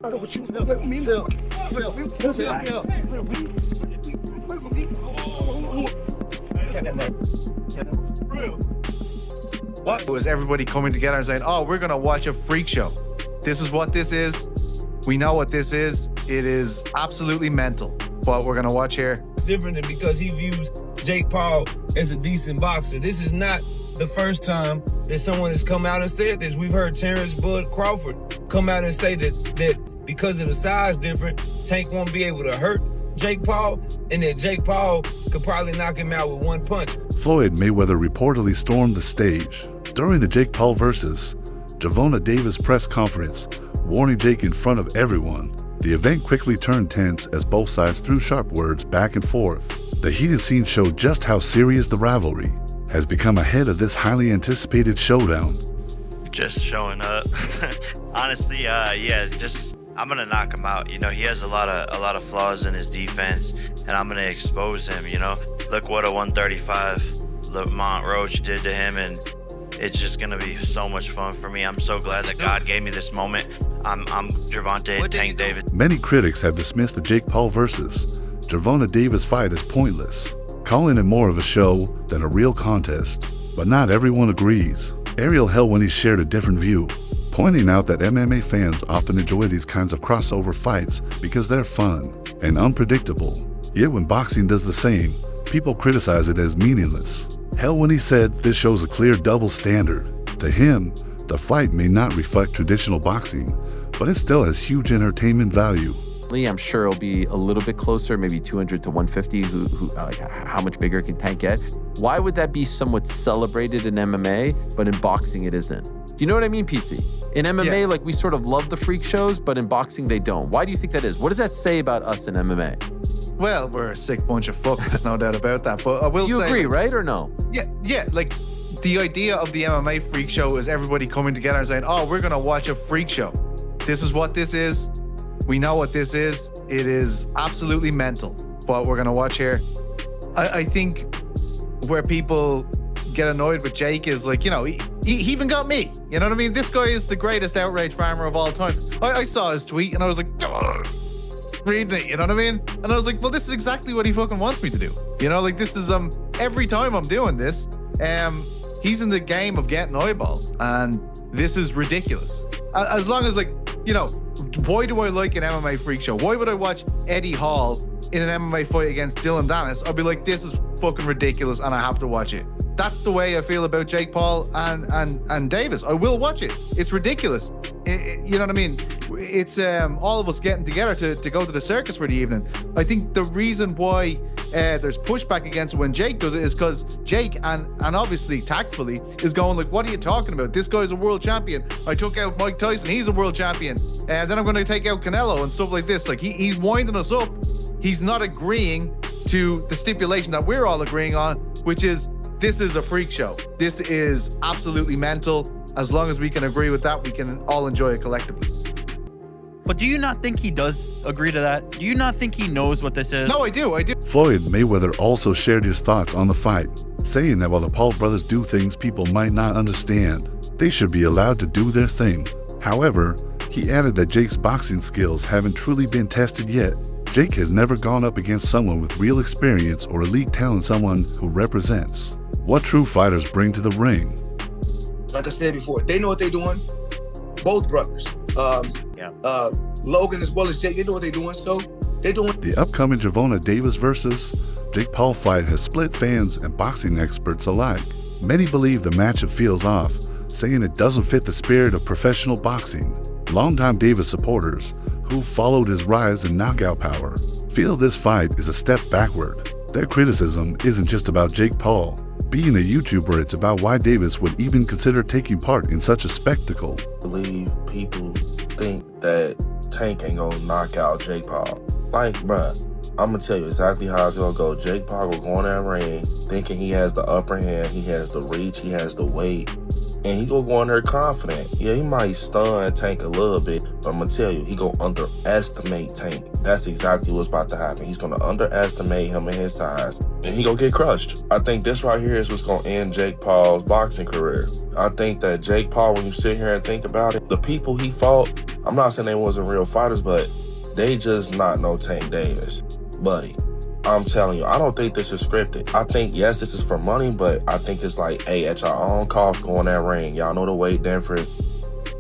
What was everybody coming together and saying, "Oh, we're gonna watch a freak show. This is what this is. We know what this is. It is absolutely mental. But we're gonna watch here." It's different than because he views Jake Paul as a decent boxer. This is not the first time that someone has come out and said this. We've heard Terrence Bud Crawford come out and say that because of the size difference, Tank won't be able to hurt Jake Paul, and that Jake Paul could probably knock him out with one punch. Floyd Mayweather reportedly stormed the stage during the Jake Paul versus Gervonta Davis press conference, warning Jake in front of everyone. The event quickly turned tense as both sides threw sharp words back and forth. The heated scene showed just how serious the rivalry has become ahead of this highly anticipated showdown. Just showing up. Honestly, I'm gonna knock him out. You know, he has a lot of flaws in his defense, and I'm gonna expose him. You know, look what a 135 Lamont Roach did to him, and it's just gonna be so much fun for me. I'm so glad that God gave me this moment. I'm Gervonta Tank Davis. Many critics have dismissed the Jake Paul versus Gervonta Davis fight as pointless, calling it more of a show than a real contest. But not everyone agrees. Ariel Helwani shared a different view, pointing out that MMA fans often enjoy these kinds of crossover fights because they're fun and unpredictable. Yet when boxing does the same, people criticize it as meaningless. Helwani said this shows a clear double standard. To him, the fight may not reflect traditional boxing, but it still has huge entertainment value. I'm sure it'll be a little bit closer, maybe 200 to 150. How much bigger can Tank get? Why would that be somewhat celebrated in MMA, but in boxing it isn't? Do you know what I mean, Pete? In MMA, like, we sort of love the freak shows, but in boxing they don't. Why do you think that is? What does that say about us in MMA? Well, we're a sick bunch of fucks. There's no doubt about that. But I will say, you agree, right, or no? Yeah. Like, the idea of the MMA freak show is everybody coming together and saying, "Oh, we're gonna watch a freak show. This is what this is. We know what this is. It is absolutely mental. But we're gonna watch here." I think where people get annoyed with Jake is, like, you know, he even got me. You know what I mean? This guy is the greatest outrage farmer of all time. I saw his tweet and I was like, reading it, you know what I mean? And I was like, well, this is exactly what he fucking wants me to do. You know, like, this is every time I'm doing this, he's in the game of getting eyeballs, and this is ridiculous. As long as, like, you know, why do I like an MMA freak show? Why would I watch Eddie Hall in an MMA fight against Dylan Dennis? I'll be like, this is fucking ridiculous, and I have to watch it. That's the way I feel about Jake Paul and Davis. I will watch it. It's ridiculous. You know what I mean? It's all of us getting together to go to the circus for the evening. I think the reason why there's pushback against it when Jake does it is because Jake, and obviously tactfully, is going like, what are you talking about? This guy's a world champion. I took out Mike Tyson. He's a world champion. And then I'm going to take out Canelo and stuff like this. Like, he's winding us up. He's not agreeing to the stipulation that we're all agreeing on, which is, this is a freak show. This is absolutely mental. As long as we can agree with that, we can all enjoy it collectively. But do you not think he does agree to that? Do you not think he knows what this is? No, I do. Floyd Mayweather also shared his thoughts on the fight, saying that while the Paul brothers do things people might not understand, they should be allowed to do their thing. However, he added that Jake's boxing skills haven't truly been tested yet. Jake has never gone up against someone with real experience or elite talent, someone who represents what true fighters bring to the ring. Like I said before, they know what they're doing. Both brothers. Logan as well as Jake, they know what they're doing, so they're doing. The upcoming Gervonta Davis versus Jake Paul fight has split fans and boxing experts alike. Many believe the matchup feels off, saying it doesn't fit the spirit of professional boxing. Longtime Davis supporters, who followed his rise in knockout power, feel this fight is a step backward. Their criticism isn't just about Jake Paul. Being a YouTuber, it's about why Davis would even consider taking part in such a spectacle. I believe people think that Tank ain't gonna knock out Jake Paul. Like, bruh, I'm gonna tell you exactly how it's gonna go. Jake Paul will go in that ring thinking he has the upper hand, he has the reach, he has the weight, and he gonna go in there confident. Yeah, he might stun Tank a little bit, but I'm gonna tell you, he gonna underestimate Tank. That's exactly what's about to happen. He's gonna underestimate him and his size, and he gonna get crushed. I think this right here is what's gonna end Jake Paul's boxing career. I think that Jake Paul, when you sit here and think about it, the people he fought, I'm not saying they wasn't real fighters, but they just not no Tank Davis. Buddy, I'm telling you, I don't think this is scripted. I think, yes, this is for money, but I think it's like, hey, at your own cost, go in that ring. Y'all know the weight difference.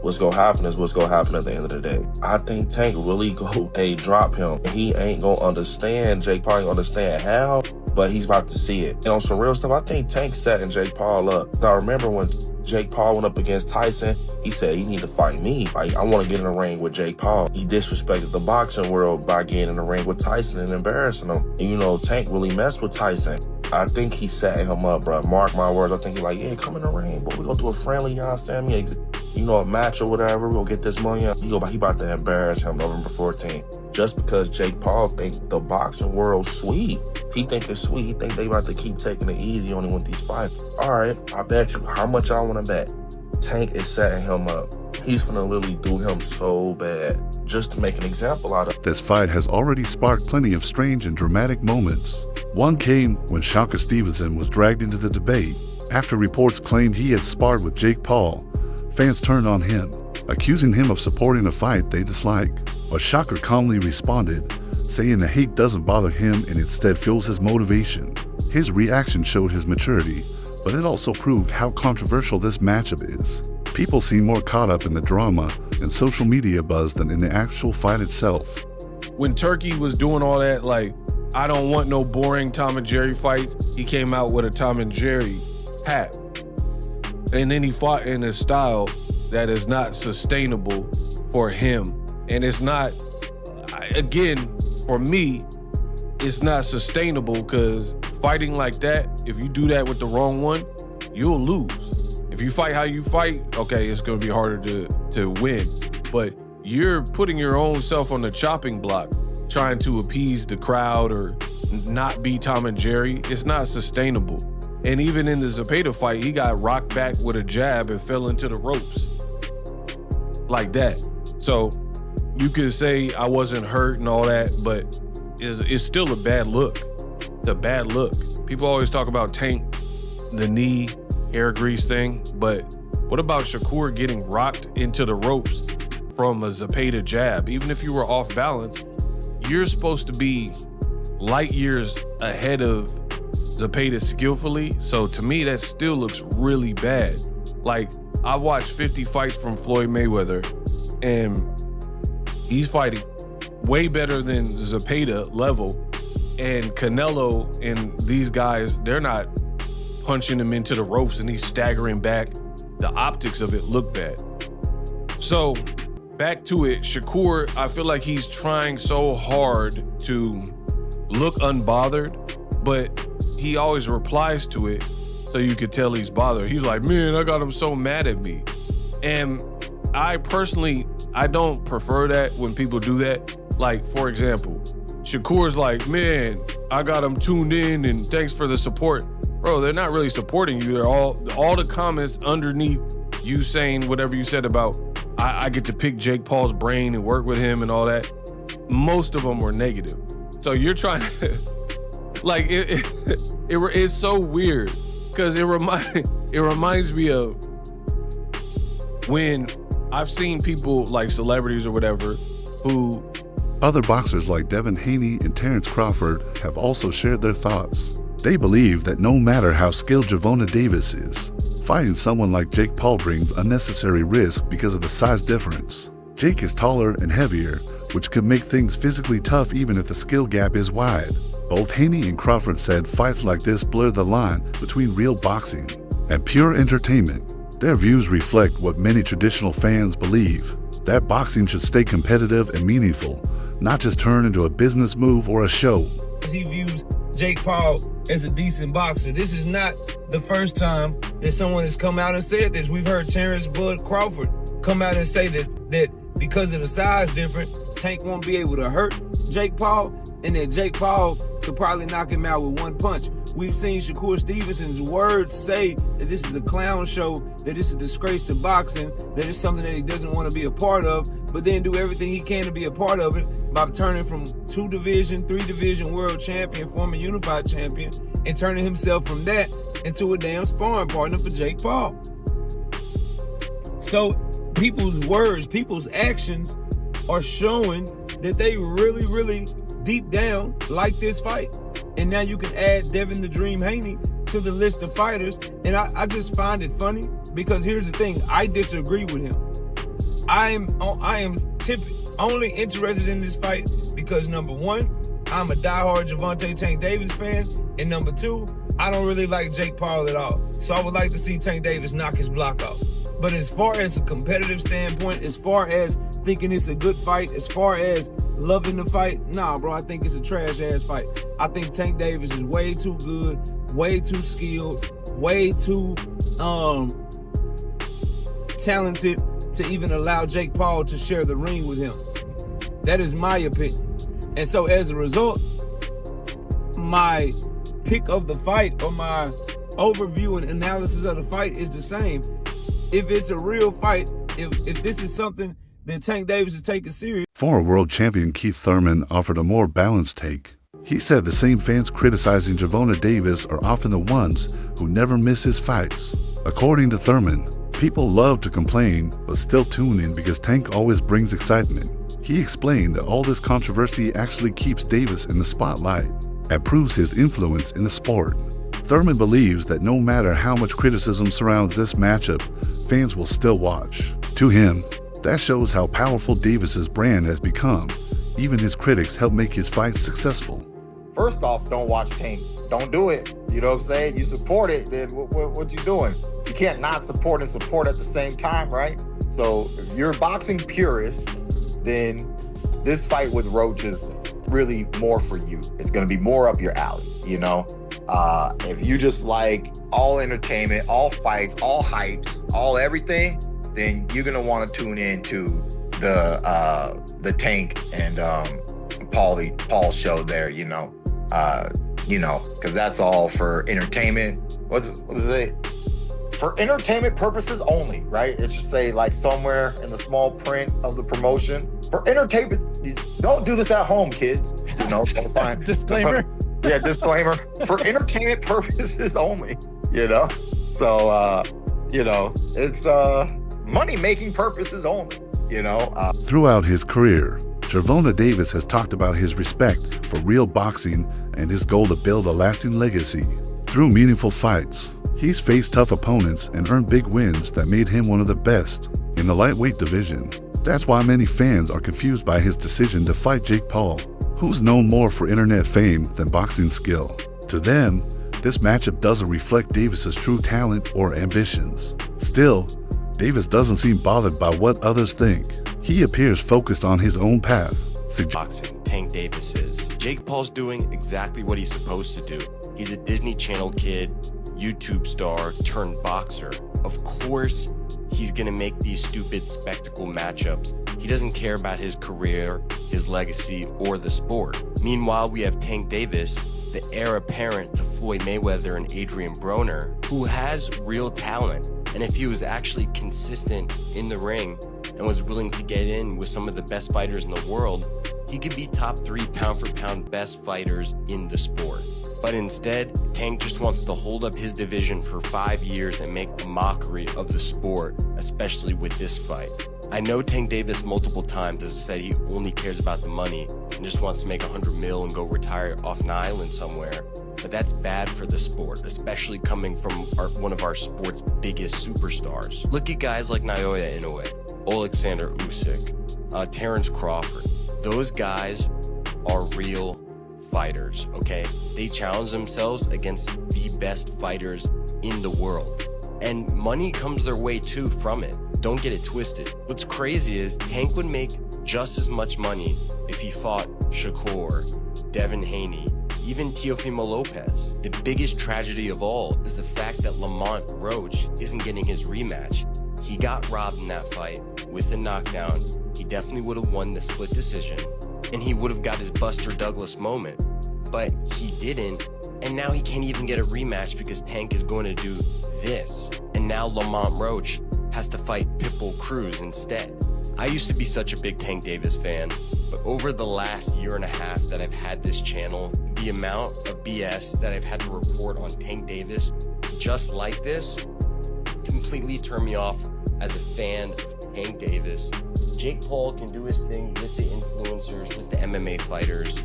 What's gonna happen is what's gonna happen at the end of the day. I think Tank really go, hey, drop him. He ain't gonna understand, Jake Paul ain't gonna understand how, but he's about to see it. And on some real stuff, I think Tank setting Jake Paul up. So I remember when Jake Paul went up against Tyson, he said, you need to fight me. Like, I want to get in the ring with Jake Paul. He disrespected the boxing world by getting in the ring with Tyson and embarrassing him. And you know, Tank really messed with Tyson. I think he setting him up, bro. Mark my words. I think he's like, yeah, come in the ring, but we're going to do a friendly, you know what I'm saying? You know, a match or whatever. We're going to get this money up. He about to embarrass him November 14th. Just because Jake Paul think the boxing world's sweet. He think it's sweet. He think they about to keep taking it easy on him with these fights. All right, I bet you. How much I want to bet? Tank is setting him up. He's gonna literally do him so bad just to make an example out of him. This fight has already sparked plenty of strange and dramatic moments. One came when Shakur Stevenson was dragged into the debate. After reports claimed he had sparred with Jake Paul, fans turned on him, accusing him of supporting a fight they dislike. But Shakur calmly responded, saying the hate doesn't bother him and instead fuels his motivation. His reaction showed his maturity, but it also proved how controversial this matchup is. People seem more caught up in the drama and social media buzz than in the actual fight itself. When Turkey was doing all that, like, I don't want no boring Tom and Jerry fights, he came out with a Tom and Jerry hat. And then he fought in a style that is not sustainable for him. And it's not, again, for me, it's not sustainable because fighting like that, if you do that with the wrong one, you'll lose. If you fight how you fight, okay, it's going to be harder to win. But you're putting your own self on the chopping block, trying to appease the crowd or not be Tom and Jerry. It's not sustainable. And even in the Zepeda fight, he got rocked back with a jab and fell into the ropes like that. So you could say I wasn't hurt and all that, but it's still a bad look. It's a bad look. People always talk about Tank, the knee, hair grease thing, but what about Shakur getting rocked into the ropes from a Zepeda jab? Even if you were off balance, you're supposed to be light years ahead of Zepeda skillfully. So to me, that still looks really bad. Like, I've watched 50 fights from Floyd Mayweather, and he's fighting way better than Zepeda level. And Canelo and these guys, they're not punching him into the ropes and he's staggering back. The optics of it look bad. So back to it, Shakur, I feel like he's trying so hard to look unbothered, but he always replies to it so you could tell he's bothered. He's like, man, I got him so mad at me. And I personally, I don't prefer that when people do that. Like, for example, Shakur's like, man, I got him tuned in and thanks for the support. Bro, they're not really supporting you. They're all the comments underneath you saying whatever you said about, I get to pick Jake Paul's brain and work with him and all that. Most of them were negative. So you're trying to, like, it's so weird because it reminds me of when I've seen people like celebrities or whatever who. Other boxers like Devin Haney and Terrence Crawford have also shared their thoughts. They believe that no matter how skilled Gervonta Davis is, fighting someone like Jake Paul brings unnecessary risk because of the size difference. Jake is taller and heavier, which could make things physically tough even if the skill gap is wide. Both Haney and Crawford said fights like this blur the line between real boxing and pure entertainment. Their views reflect what many traditional fans believe, that boxing should stay competitive and meaningful, not just turn into a business move or a show. He views Jake Paul as a decent boxer. This is not the first time that someone has come out and said this. We've heard Terrence Bud Crawford come out and say that because of the size difference, Tank won't be able to hurt Jake Paul, and that Jake Paul could probably knock him out with one punch. We've seen Shakur Stevenson's words say that this is a clown show, that this is a disgrace to boxing, that it's something that he doesn't want to be a part of, but then do everything he can to be a part of it by turning from 2-division, 3-division world champion, former unified champion, and turning himself from that into a damn sparring partner for Jake Paul. So people's words, people's actions are showing that they really, really deep down like this fight. And now you can add Devin the Dream Haney to the list of fighters. And I just find it funny because here's the thing, I disagree with him. I am only interested in this fight because number one, I'm a diehard Gervonta Tank Davis fan. And number two, I don't really like Jake Paul at all. So I would like to see Tank Davis knock his block off. But as far as a competitive standpoint, as far as thinking it's a good fight, as far as loving the fight, nah, bro, I think it's a trash-ass fight. I think Tank Davis is way too good, way too skilled, way too talented to even allow Jake Paul to share the ring with him. That is my opinion. And so as a result, my pick of the fight or my overview and analysis of the fight is the same. If it's a real fight, if this is something that Tank Davis is taking serious. Former world champion Keith Thurman offered a more balanced take. He said the same fans criticizing Gervonta Davis are often the ones who never miss his fights. According to Thurman, people love to complain but still tune in because Tank always brings excitement. He explained that all this controversy actually keeps Davis in the spotlight and proves his influence in the sport. Thurman believes that no matter how much criticism surrounds this matchup, fans will still watch. To him, that shows how powerful Davis's brand has become. Even his critics help make his fights successful. First off, don't watch Tank. Don't do it. You know what I'm saying? You support it, then what you doing? You can't not support and support at the same time, right? So if you're a boxing purist, then this fight with Roach is really more for you. It's going to be more up your alley, you know? If you just like all entertainment, all fights, all hypes, all everything, then you're going to want to tune in to the Tank and Paul show there, you know, because that's all for entertainment. What does it say? For entertainment purposes only, right? It's just say like somewhere in the small print of the promotion. For entertainment, don't do this at home, kids. You know, fine. Disclaimer. Yeah, disclaimer. For entertainment purposes only, you know? So, you know, it's money-making purposes only, you know? Throughout his career, Gervonta Davis has talked about his respect for real boxing and his goal to build a lasting legacy. Through meaningful fights, he's faced tough opponents and earned big wins that made him one of the best in the lightweight division. That's why many fans are confused by his decision to fight Jake Paul, who's known more for internet fame than boxing skill. To them, this matchup doesn't reflect Davis's true talent or ambitions. Still, Davis doesn't seem bothered by what others think. He appears focused on his own path. Boxing, Tank Davis is. Jake Paul's doing exactly what he's supposed to do. He's a Disney Channel kid, YouTube star turned boxer. Of course, he's gonna make these stupid spectacle matchups. He doesn't care about his career, his legacy, or the sport. Meanwhile, we have Tank Davis, the heir apparent to Floyd Mayweather and Adrian Broner, who has real talent. And if he was actually consistent in the ring and was willing to get in with some of the best fighters in the world, he could be top 3 pound for pound best fighters in the sport. But instead, Tank just wants to hold up his division for 5 years and make a mockery of the sport, especially with this fight. I know Tank Davis multiple times has said he only cares about the money and just wants to make $100 million and go retire off an island somewhere. But that's bad for the sport, especially coming from one of our sport's biggest superstars. Look at guys like Naoya Inoue, Alexander Usyk, Terrence Crawford. Those guys are real fighters, okay? They challenge themselves against the best fighters in the world. And money comes their way too from it. Don't get it twisted. What's crazy is Tank would make just as much money if he fought Shakur, Devin Haney, even Teofimo Lopez. The biggest tragedy of all is the fact that Lamont Roach isn't getting his rematch. He got robbed in that fight with a knockdown. He definitely would have won the split decision, and he would have got his Buster Douglas moment. But he didn't And now he can't even get a rematch because Tank is going to do this. And now Lamont Roach has to fight Pitbull Cruz instead. I used to be such a big Tank Davis fan, but over the last year and a half that I've had this channel, the amount of BS that I've had to report on Tank Davis just like this completely turned me off as a fan of Tank Davis. Jake Paul can do his thing with the influencers, with the MMA fighters,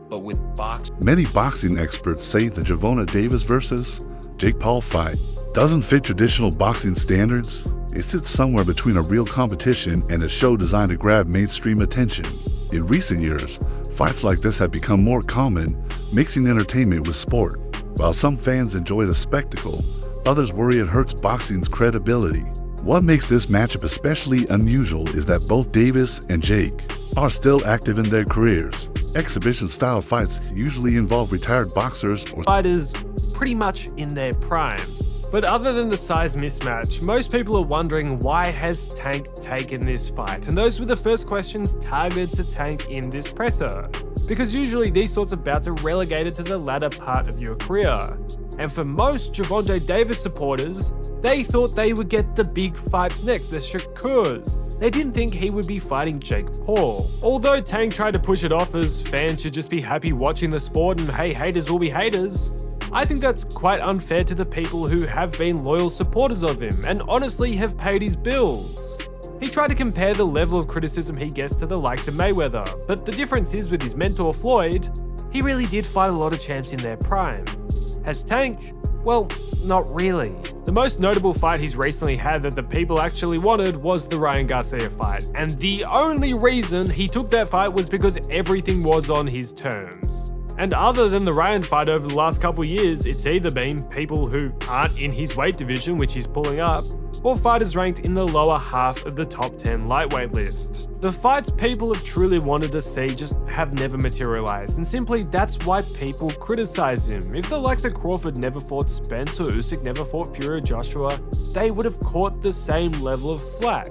but with Many boxing experts say the Gervonta Davis versus Jake Paul fight doesn't fit traditional boxing standards. It sits somewhere between a real competition and a show designed to grab mainstream attention. In recent years, fights like this have become more common, mixing entertainment with sport. While some fans enjoy the spectacle, others worry it hurts boxing's credibility. What makes this matchup especially unusual is that both Davis and Jake are still active in their careers. Exhibition-style fights usually involve retired boxers or fighters pretty much in their prime. But other than the size mismatch, most people are wondering, why has Tank taken this fight? And those were the first questions targeted to Tank in this presser. Because usually these sorts of bouts are relegated to the latter part of your career. And for most Gervonta Davis supporters, they thought they would get the big fights next, the Shakurs. They didn't think he would be fighting Jake Paul. Although Tank tried to push it off as fans should just be happy watching the sport and hey, haters will be haters, I think that's quite unfair to the people who have been loyal supporters of him and honestly have paid his bills. He tried to compare the level of criticism he gets to the likes of Mayweather, but the difference is with his mentor Floyd, he really did fight a lot of champs in their prime. Has Tank? Well, not really. The most notable fight he's recently had that the people actually wanted was the Ryan Garcia fight, and the only reason he took that fight was because everything was on his terms. And other than the Ryan fight over the last couple years, it's either been people who aren't in his weight division, which he's pulling up, or fighters ranked in the lower half of the top 10 lightweight list. The fights people have truly wanted to see just have never materialized, and simply that's why people criticize him. If the likes of Crawford never fought Spence or Usyk never fought Fury or Joshua, they would have caught the same level of flack.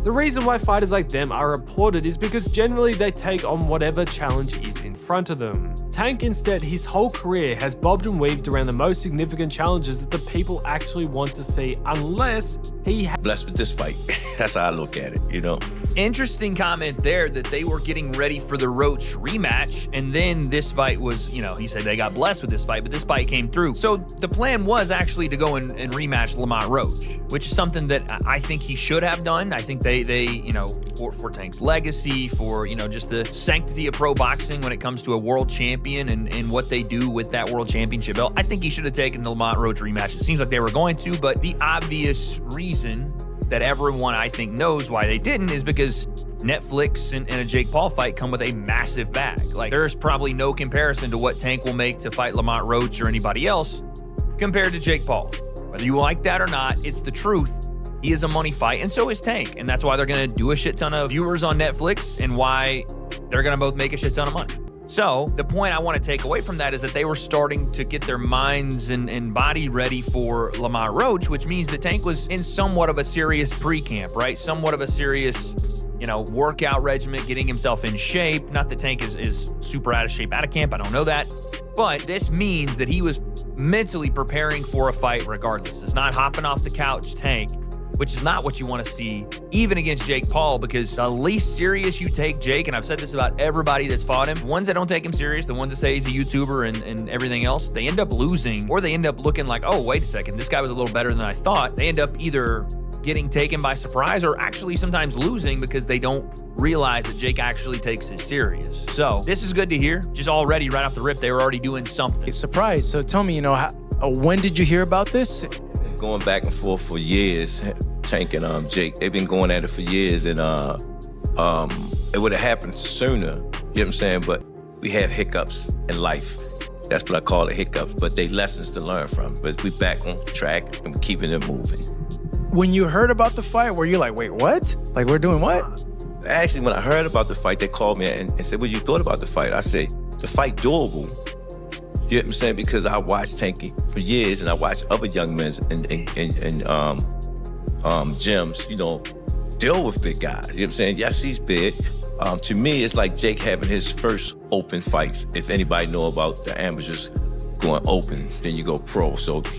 The reason why fighters like them are applauded is because generally they take on whatever challenge is in front of them. Tank instead, his whole career has bobbed and weaved around the most significant challenges that the people actually want to see, unless he blessed with this fight. That's how I look at it, you know. Interesting comment there that they were getting ready for the Roach rematch, and then this fight was, you know, he said they got blessed with this fight, but this fight came through. So the plan was actually to go and rematch Lamont Roach, which is something that I think he should have done. I think they you know, for Tank's legacy, for, you know, just the sanctity of pro boxing when it comes to a world champion and what they do with that world championship belt, I think he should have taken the Lamont Roach rematch. It seems like they were going to, but the obvious reason that everyone I think knows why they didn't is because Netflix and a Jake Paul fight come with a massive bag. Like, there's probably no comparison to what Tank will make to fight Lamont Roach or anybody else compared to Jake Paul. Whether you like that or not, it's the truth. He is a money fight, and so is Tank. And that's why they're going to do a shit ton of viewers on Netflix and why they're going to both make a shit ton of money. So the point I want to take away from that is that they were starting to get their minds and body ready for Lamont Roach, which means that Tank was in somewhat of a serious pre-camp, right? Somewhat of a serious, you know, workout regimen, getting himself in shape. Not that Tank is super out of shape out of camp. I don't know that. But this means that he was mentally preparing for a fight regardless. It's not hopping off the couch Tank, which is not what you want to see, even against Jake Paul, because the least serious you take Jake, and I've said this about everybody that's fought him, the ones that don't take him serious, the ones that say he's a YouTuber and everything else, they end up losing, or they end up looking like, oh, wait a second, this guy was a little better than I thought. They end up either getting taken by surprise or actually sometimes losing because they don't realize that Jake actually takes it serious. So this is good to hear. Just already, right off the rip, they were already doing something. Surprise. So tell me, you know, when did you hear about this? Going back and forth for years, Tank and Jake, they've been going at it for years, and it would have happened sooner, you know what I'm saying? But we have hiccups in life. That's what I call it, hiccups, but they lessons to learn from. But we back on track and we're keeping it moving. When you heard about the fight, were you like, wait, what? Like, we're doing what? Actually, when I heard about the fight, they called me and said, what you thought about the fight? I said, the fight doable. You know what I'm saying? Because I watched Tanky for years, and I watched other young men and gyms, you know, deal with big guys. You know what I'm saying? Yes, he's big. To me, it's like Jake having his first open fights. If anybody know about the amateurs going open, then you go pro. So he